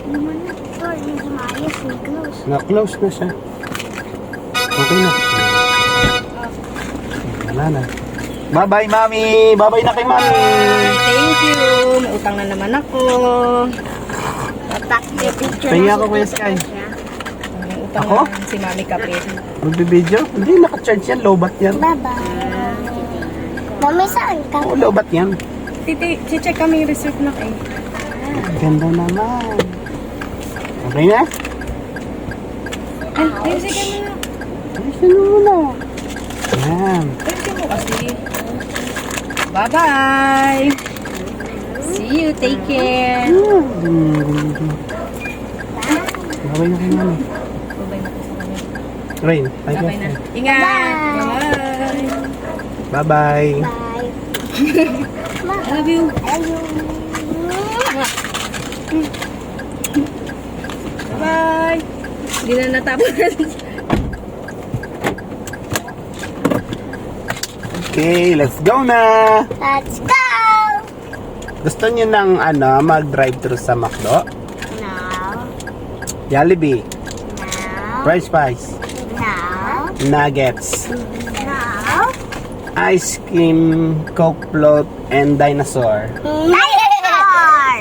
Naman na, Victor. Hindi maayos. Close. Na-close na siya. Okay na. Wala na. Bye-bye, Mami! Bye-bye na kay Mami! Thank you. May utang na naman ako. Tatak may picture. Pahinga ako, Kuya Sky. May utang Ako? na si Mami Kape. Magbibideo? Hindi, naka-charge yan. Lobat yan. Bye-bye. Mami, saan ka? Oo, lobat yan. Check kami yung receipt na kayo. Ganda naman. Okay na? Ay, sige mo na. Ayos na muna. Yan. Ay, sige mo kasi. Bye-bye. See you. Take care. Bye-bye na kay Mami. Bye-bye na po sa kanya. Rain, bye Bye-bye na. Ingat. Bye. Bye-bye. Bye. I love you. Bye. Hindi na natapos. Okay, let's go na! Let's go! Gusto niyo ng mag-drive-thru sa McDo? No. Jollibee, No. French fries, No. nuggets, No. ice cream, Coke float, and dinosaur. Dinosaur!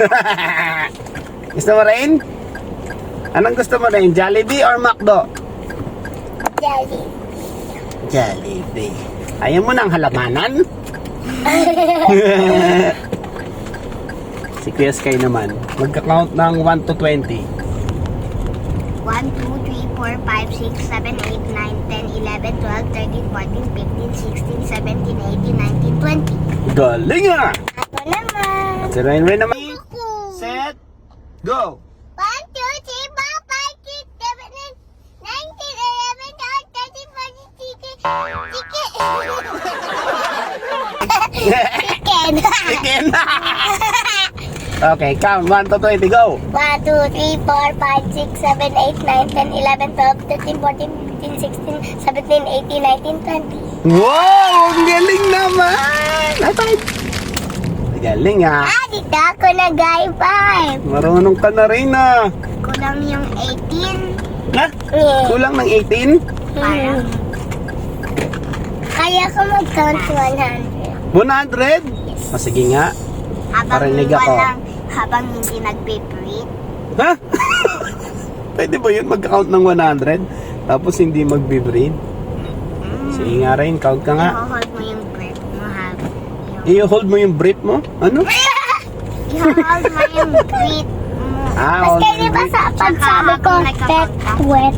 Gusto mo rin? Anong gusto mo rin? Jollibee or McDo? Jelly. Jollibee. Ayaw mo ng halamanan? Si Kuya Sky naman, magka-count ng 1 to 20. 1, 2, 3, 4, 5, 6, 7, 8, 9, 10, 11, 12, 13, 14, 15, 16, 17, 18, 19, 20. Galing ah! Ako naman. Si Rain naman. Ako. Set, go! 1, 2, 3, 4, 5, 6, 7, 8, 19, 11, 12, 13, 14, 15, 16. Chicken. Chicken! Okay, count. 1 to 20, go! 1, 2, 3, 4, 5, 6, 7, 8, 9, 10, 11, 12, 13, 14, 15, 16, 17, 18, 19, 20. Wow! Ang galing naman! High five! Galing ah! Dito ako nag-high five. Marunong ka na rin ah! Kulang yung 18. Ha? Kulang ng 18? Parang. Kaya ko mag-count 100. 100? O sige nga. Parinig ako. Habang hindi nagbe-breathe. Ha? Pwede ba yun mag-count ng 100? Tapos hindi magbe-breathe? Sige nga rin, count ka nga. I-hold mo yung breath mo habang. I-hold mo yung breath mo? Ano? I-hold mo yung breath mo. Ah, Mas kaya ba sa pagsabi ko, pet, wet,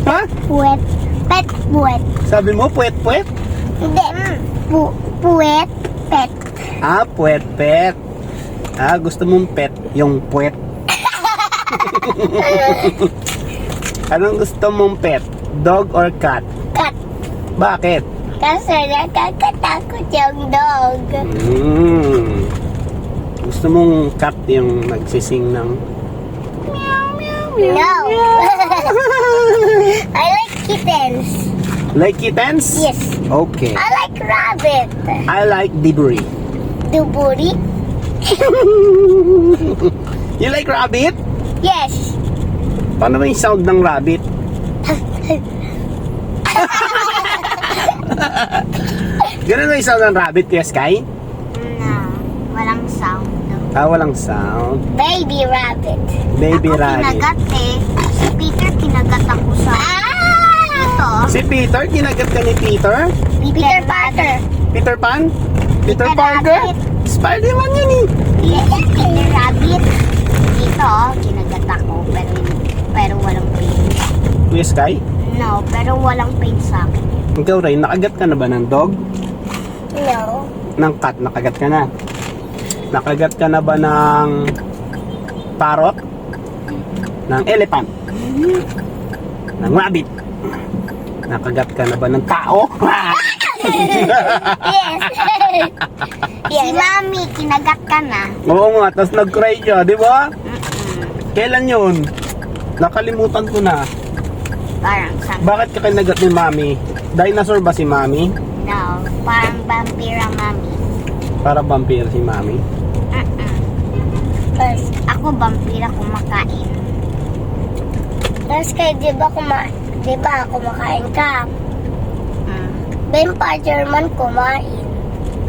Ha? wet, pet, wet. Sabi mo, puwet-puwet? Hindi, puwet, pet. Ah, puwet-pet. Ah, gusto mong pet, yung puwet. Anong gusto mong pet? Dog or cat? Cat. Bakit? Kasi nakakatakot yung dog. Gusto mong cat yung nagsising ng... No. I like kittens. Like kittens? Yes. Okay. I like rabbit. I like debris. Duburi? You like rabbit? Yes. Paano ba yung sound ng rabbit? Ganun ba yung sound ng rabbit, Kuya Sky? No. Walang sound. Ah, walang sound. Baby rabbit. Baby Ako rabbit. kinagat eh. Si Peter kinagat ako sa... Ito. Si Peter, kinagat ka ni Peter? Peter Parker. Peter Pan? Peter Peter Parker? Rabbit. Spider-Man yun eh. Peter Rabbit. Dito, kinagat ako. Pero walang pain. Kuya Sky, No, pero walang pain sa akin. ikaw rin, nakagat ka na ba ng dog? No. Ng cat, nakagat ka na? Nakagat ka na ba ng parrot? Ng elephant? Ng rabbit? Nakagat ka na ba ng tao? Yes. Si Mami, kinagat ka na. Oo nga, tapos nag-cry ka, di ba? Kailan yun? Nakalimutan ko na. Parang sa... Bakit ka kinagat ni Mami? Dinosaur ba si Mami? No, parang vampira Mami. Para vampire si Mami? Kasi ako vampira kumakain. Kaya di ba kumakain ka? Vampire man kumain.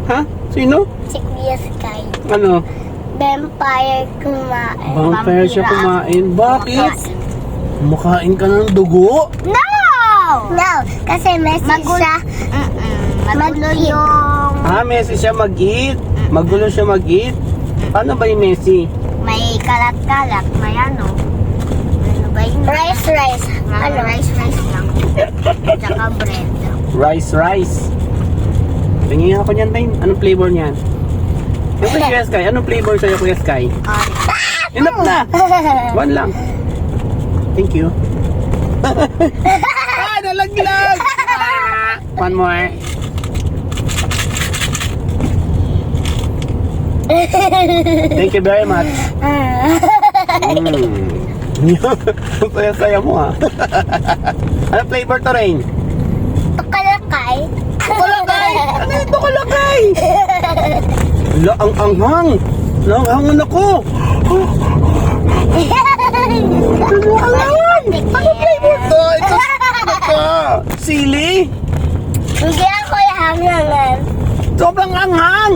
Ha? Sino? Si Kuya Sky. Ano? Vampire kumain. Vampire siya kumain. Bakit? Kumakain ka ng dugo? No! No, kasi Messi siya. Magulo yung... Messi siya mag-eat. Magulo siya mag-eat. Paano ba yung Messi? May kalat-kalat. May ano? Ano ba yung... Rice. Ano? Rice lang. Tsaka bread. Rice. Tingin ako niyan, Tayn. Anong flavor niyan? Yung kay Kuya Sky, anong flavor sa'yo, Kuya Sky? Enough na! One lang. Thank you. Nalaglag! One more. Thank you very much. Ang saya-saya mo ha. Anong flavor to, Rain? Tukalakay. Tukalakay! Ano yung tukalakay? Wala, ang anghang. Nanghangan ako. Ano flavor to? Ito sili? Hindi ako hanghangan. Sobrang anghang.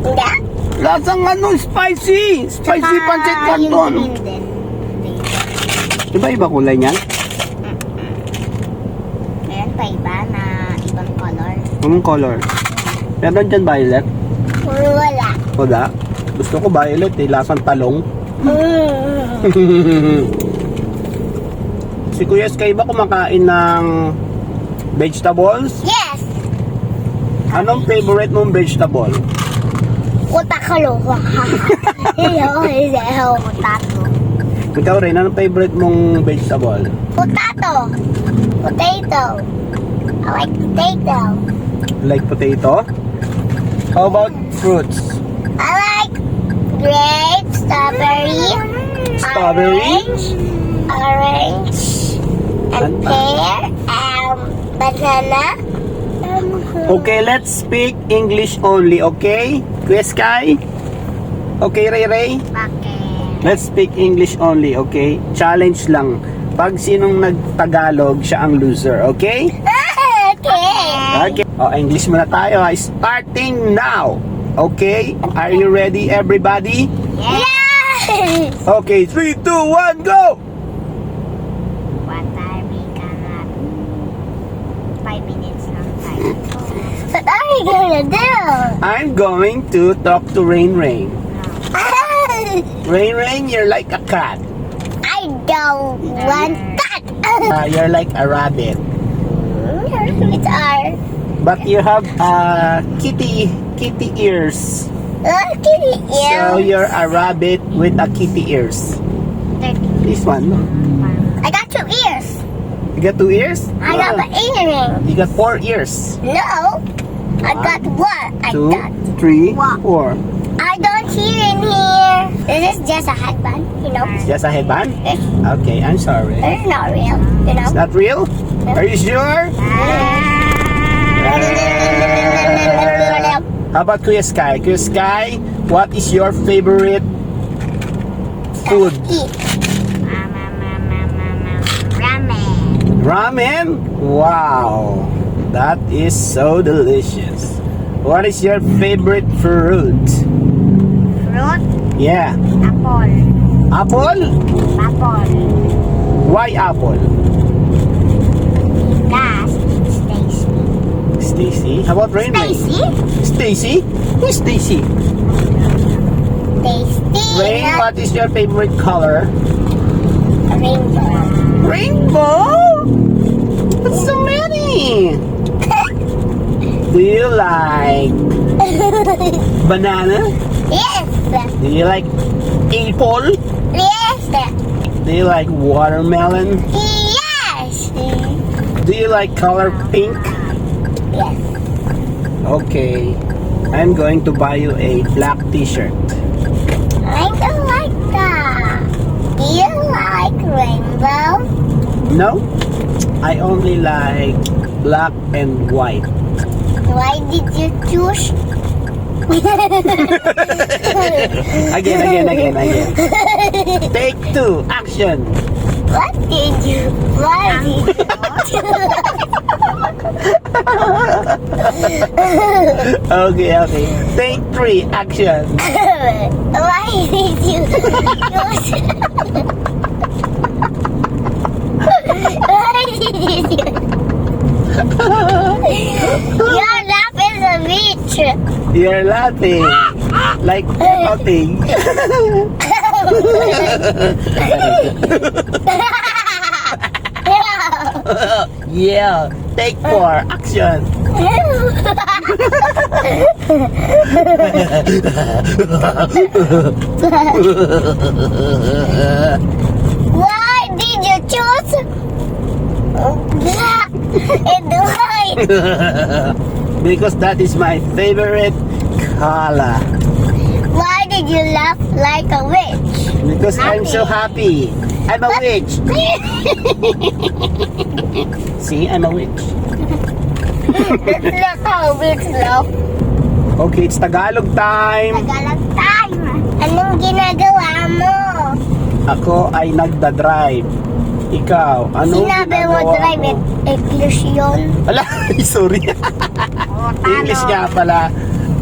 Hindi. Lasang ano, spicy. Spicy pancit canton. Iba-iba kulay niyan? Meron pa iba na ibang color. Anong color? Meron dyan violet? Wala. Wala. Gusto ko violet eh. Lasang talong. Si Kuya Sky ba kumakain ng vegetables? Yes! Anong favorite mong vegetable? Utakalo. Potato. Ikaw rin, anong favorite mong vegetable? Potato. Potato. I like potato. Like potato? How about fruits? I like grape, strawberry, orange, and pear, banana. Okay, let's speak English only, okay? Kuya Sky? Okay, Ray? Bakit? Let's speak English only, okay? Challenge lang. Pag sinong nag-Tagalog, siya ang loser, okay? Okay. Okay. English muna tayo ha. Starting now. Okay? Are you ready, everybody? Yes! Okay, 3, 2, 1, go! What are we gonna do? 5 minutes lang tayo. What are we gonna do? I'm going to talk to Rain. Rain, you're like a cat. I don't want that. You're like a rabbit. It's our But you have kitty ears. kitty ears. So you're a rabbit with a kitty ears. This one. I got 2 ears. You got 2 ears? I got an earring. You got 4 ears. No, I got 1. I 2, got. 3, What? 4. I don't hear in here. This is just a headband, you know. It's just a headband? It's, Okay, I'm sorry. it's not real, you know. It's not real? Are you sure? How about Kuya Sky? Kuya Sky, what is your favorite food? Eat. Ramen. Ramen? Wow, that is so delicious. What is your favorite fruit? Fruit. Yeah, Apple. apple? Apple. Why apple? Gas. Stacy. Stacy? How about Rain? Stacy? Stacy? Who's Stacy? Tasty. Rain, what is your favorite color? Rainbow. Rainbow? That's so many! Do you like banana? Yes. Do you like apple? Yes. Do you like watermelon? Yes. Do you like color pink? Yes. Okay, I'm going to buy you a black t-shirt. I don't like that. Do you like rainbow? No, I only like black and white. Why did you choose? Again. Take 2, action. What did you? Why did you? Okay. Take 3, action. Why did you use? Why did you? Your laugh is a bitch. You're laughing. Like nothing. Yeah. Take 4, action. Why did you choose black and white? Because that is my favorite color. Why did you laugh like a witch? Because I'm so happy. I'm a witch. See, I'm a witch. That's not how witch laugh. Okay, it's Tagalog time. Tagalog time. Anong ginagawa mo? Ako ay nagda-drive. Ikaw, anong Sinabi mo ginagawa drive mo? it. English yun. Ala, sorry. English nga pala.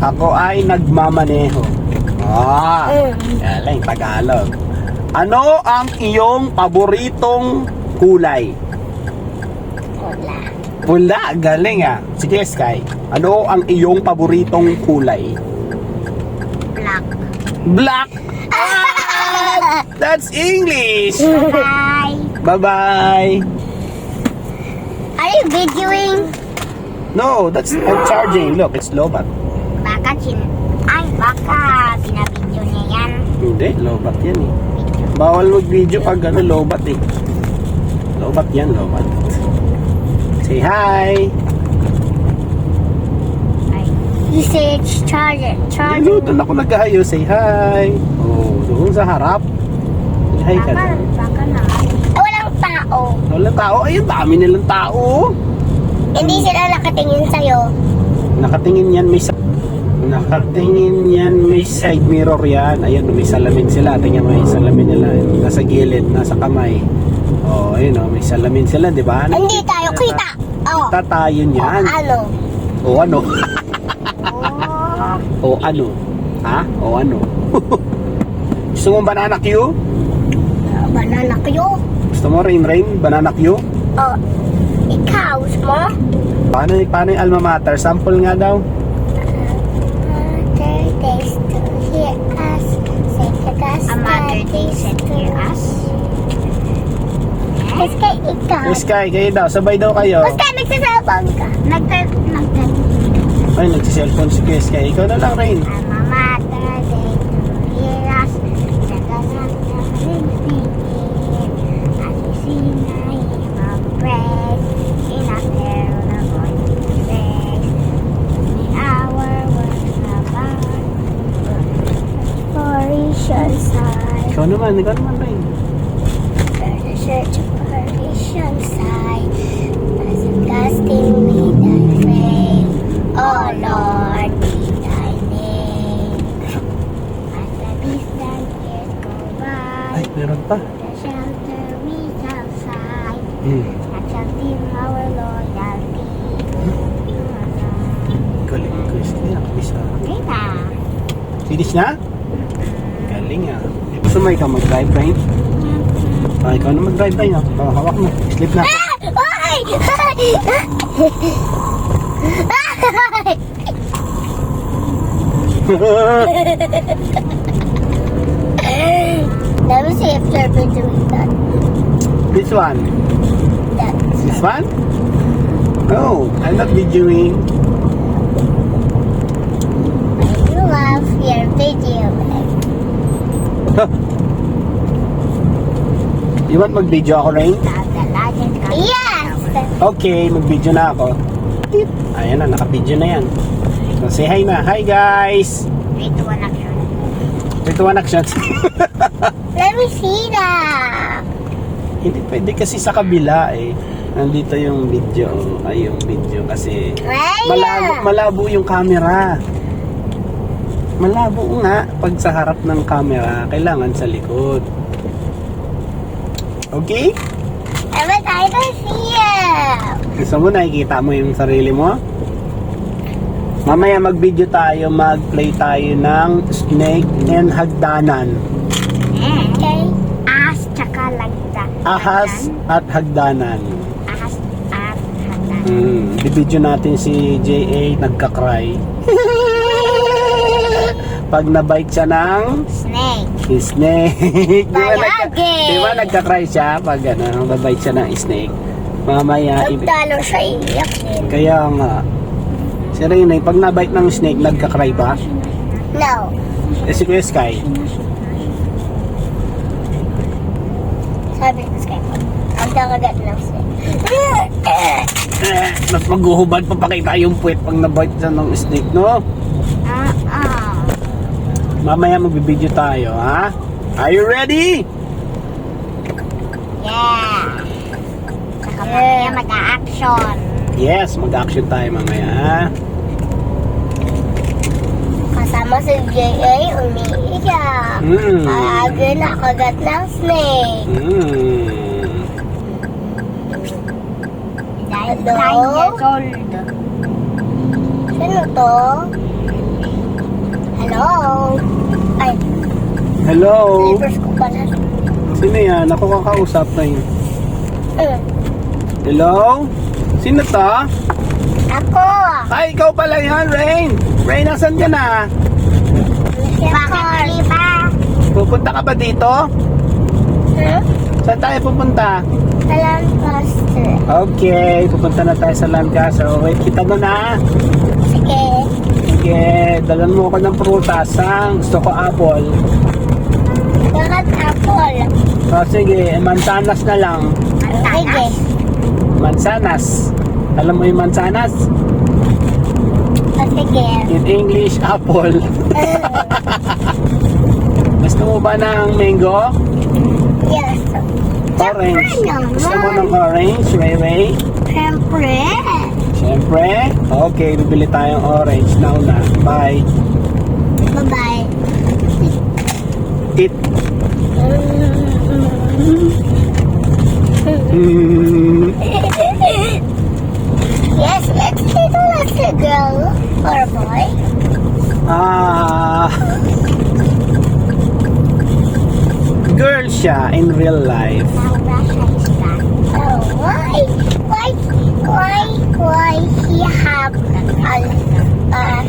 Ako ay nagmamaneho. Galing, Tagalog. Ano ang iyong paboritong kulay? Wala. Pula, galing ah. Sige, Sky. Ano ang iyong paboritong kulay? Black. Black! That's English! Bye. Bye-bye! Are you videoing? No, I'm charging. Look, it's lobat. Baka binabidyo niya yan. Hindi, lobat yan eh. Bawal mag-video pag lobat eh. Lobat yan, lobat. Say hi! You say it's charger. Hello, doon ako nag-ahayo. Say hi! Oh, doon sa harap. Say hi ka doon. Baka na. Walang tao. Walang tao. Ayun, dami nilang tao. Hindi sila nakatingin sa'yo. Nakatingin yan, may side mirror yan. Ayan, may salamin sila. Tingnan mo yung salamin nila. Nasa gilid, nasa kamay. Oh, ayun oh, may salamin sila, di ba? Hindi tayo kita. Oh. Kita tayo niyan. Ano? O ano? O ano? Ha? O ano? Gusto mo banana Q? Banana kayo. Gusto mo rain? Banana Q? Oh. Ikaw, mo? Paano yung alma mater? Sample nga daw. Mother days to hear us. Say to us. A mother days to hear us. Mas kay ikaw. Sky, kayo daw. Sabay daw kayo. Mas kay nagsasalbang ka. Ay, nagsiselfone si Sky. Ikaw na lang, Rain. I'm a mother day to hear us. Say to us. As we sing a hymn of praise. In a carol of praise. In our words of art. Exploration side. Ikaw naman, Rain. The search of Parisian side. As a casting me thy fame. Oh Lord, be thy name. As the distant years go by. Ay, meron pa. The shelter we shall sigh. Hmm. And shall dim our loyalty. Galing ko, Sky. Nakabisa. Okay na. Finish na? Galing ah. Gusto mo ikaw mag-drive, Rain? Ikaw na mag-drive, Rain. Oh, hawak mo. Sleep na. Ay! Let me see if Turbo doing that. This one. This one? No, I'm not videoing. You love your video. You want mag-video ako, Rain? Yes! Okay, mag-video na ako. Ayan na, naka-video na yan. So, say hi na. Hi, guys! 3, 2, 1 action. 3, 2, 1 actions. Let me see that. Hindi pwede kasi sa kabila eh. Nandito yung video. Ay, yung video kasi malabo yung camera. Malabo nga pag sa harap ng camera. Kailangan sa likod. Okay? But I don't see him. Gusto mo, nakikita mo yung sarili mo? Mamaya mag-video tayo, mag-play tayo ng snake and hagdanan. Okay. Ahas tsaka lagda. Ahas at hagdanan. Ahas at hagdan. Bibidyo natin si J.A. nagka-cry. Pag nabite siya ng Snake. snake. Palagi. Di ba nagka-cry siya pag nabite siya ng snake? Mamaya, Pag talo siya, iiyak din. kaya nga. Si Rene, pag nabite ng snake, nagka-cry ba? No. Si Kuya Sky. Sabi ko sa'yo, ang nakagat ng snake. Mas maghuhubad pa pakita yung puwet pag nabite siya ng snake, no? Mamaya magbibideo tayo, ha? Are you ready? Yeah. Saka mamaya mag-a-action. Yes, mag-action tayo mamaya, ha? Kasama si J.A. umiiyak. Palagi nakagat ng snake. Hello? 9 years old. Sino to? Hello? Ay, Hello? slippers ko pala. Sino yan? Ako kakausap na yun. Mm. Hello? Sino to? Ako! Ay, ikaw pala yan, Rain. Rain, nasan ka na? Bakit ba? Pupunta ka ba dito? Hmm? Saan tayo pupunta? Alam, Pastor. Okay, pupunta na tayo sa Lancaster. Wait, kita mo na. Sige. Sige, dalan mo ako ng prutas, ha? Gusto ko apple. Bakit apple? O sige, mansanas na lang. Sige. Mansanas. Alam mo yung mansanas? O sige. In English, apple. Gusto mo ba ng mango? Yes. Orange. Siyempre Gusto mo naman. ng orange, Ray Ray? Siyempre. Siyempre? Okay, bibili tayong orange. Now na. Bye. Bye-bye. Eat. Yes, let's take a little girl or a boy. Girl siya in real life. Oh, why he have a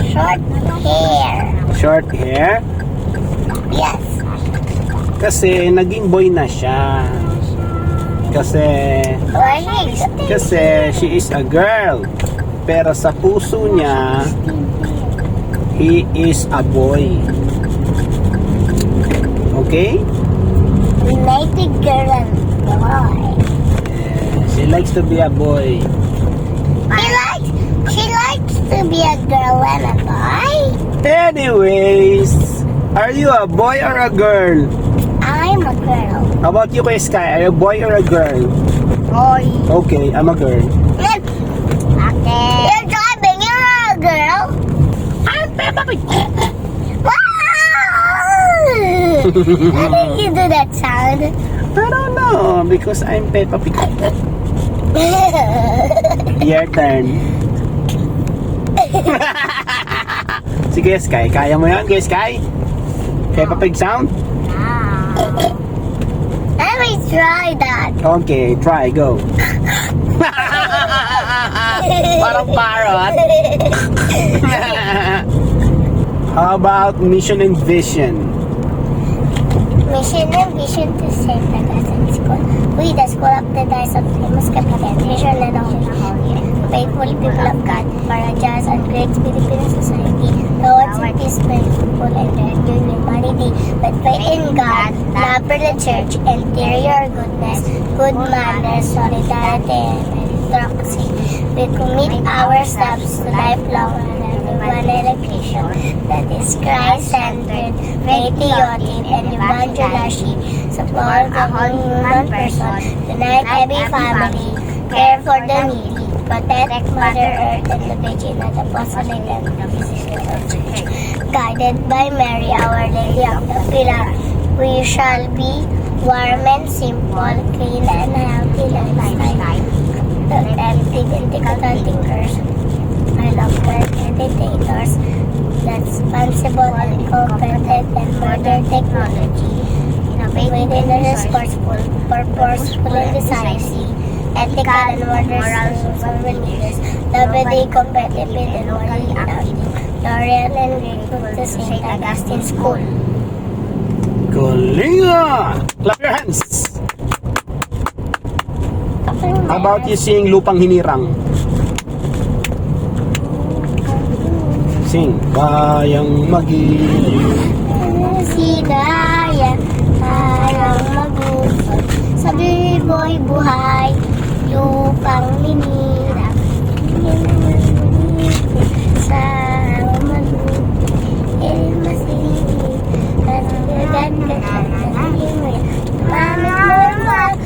short hair? Short hair. Yes. Kasi naging boy na siya. Why he Kasi she is a girl. Pero sa puso niya, he is a boy. Okay? United girl and boy. She likes to be a boy. She likes to be a girl and a boy. Anyways, are you a boy or a girl? I'm a girl. How about you, Kuya Sky? Are you a boy or a girl? Boy. Okay, I'm a girl. Okay. You're driving. You're a girl. I'm Peppa Pig. Wow! How did you do that sound? I don't know, because I'm Peppa Pig. Your turn. Sige, Sky. Kaya mo yan, Sky? Peppa Pig sound? Let me try that. Okay, try, go. Parang parrot. How about mission and vision? Mission and vision to save the Quezon School. We, the School of the Dice of Famous Capitan, vision and all faithful people of God, for a just and great Filipino society, towards a peaceful, fruitful, and enduring humanity, with faith in God, love for the Church, interior goodness, good manners, solidarity, and democracy. We commit ourselves to lifelong and education that is Christ-centered, patriotic, and evangelistic, support the whole human person, unite every family, care for the needy, protect Mother Earth and the Virgin and the Apostolic and the Physician of the Church. Guided by Mary, Our Lady of the Pillar, we shall be Warm and simple, clean and healthy lifestyle. Critical thinkers. I love meditators. Responsible and competent and modern technology. Innovative and resourceful, purposeful and decisive. Ethical and moral social leaders. Lovely, competitive and morally active. Loyal and grateful to St. Augustine School. Galinga! Clap your hands! How about you sing Lupang Hinirang? Sing. Kayang magiging Si Daya, kayang mag-usap. Sabi boy buhay, lupang hinirang. Sa maluti, masilip. At agad ka sa himay. Mamit mo lang,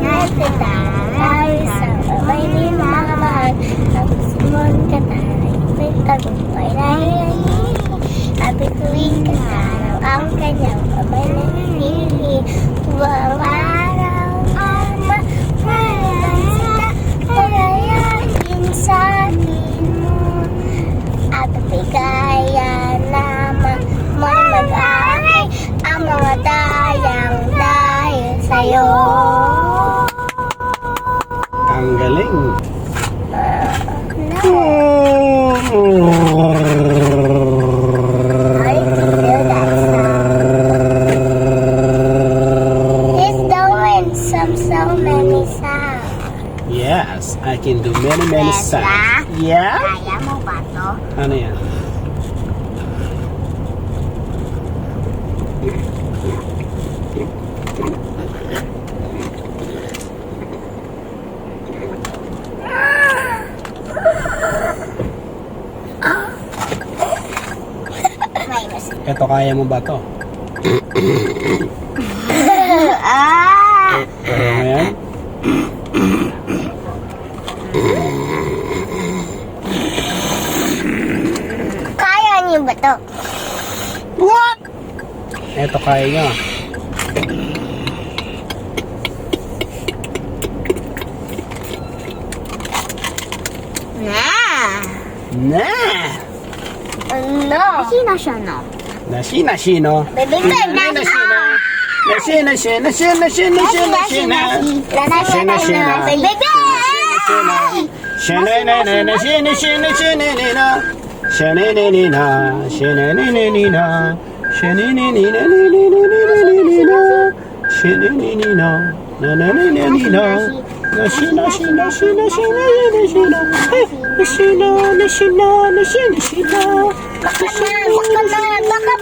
natataray sa kamay ni mga mahal. Ang simon ka tayo, may tagumpay na hihingin. Abit tuwing kasaraw ang kanyang kamay na hinili. Tuwang araw ang mahalan sila. Kalayain sa atin mo. At bigaya naman mo'y mag-aari ang mga dayang dahil sa'yo. ang galing. He's doing so many sounds. Yes, I can do many sounds. Yeah? Kaya mo ba to? Ano yan? May mas. Ito, kaya mo ba to? Ah! Ano yan? Kaya niyo ba to? What? Ito, kaya nyo. Na! Ano? Sino siya, no? Nasi-nasi-no. Bibigay na siya.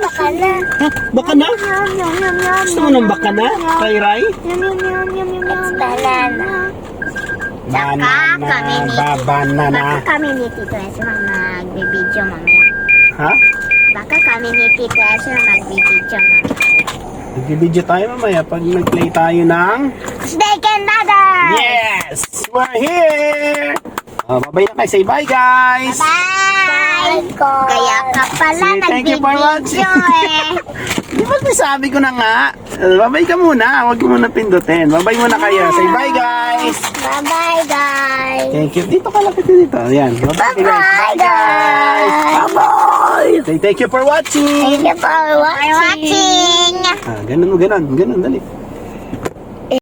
Baka na. Baka na? Gusto mo ng baka na? Ray-ray? It's banana. Banana. Kami ni Tito Ezra magbibideo mamaya. Ha? Baka kami ni Tito Ezra magbibideo mamaya. Nag-video tayo mamaya pag nag-play tayo ng... Snake and Ladder! Yes! We're here! Bye-bye na kayo. Say bye, guys! Bye! Kaya ka pala Say thank you for watching. nagbibideo Di ba sabi ko na nga? Bye-bye ka muna. Huwag mo muna pindutin. Bye-bye muna kayo. Say bye, guys! Bye-bye, guys! Thank you. Dito ka lapit dito. Ayan. Bye-bye, Bye-bye, guys! guys! Bye-bye! Say thank you for watching! Thank you for watching! Ganun, dali.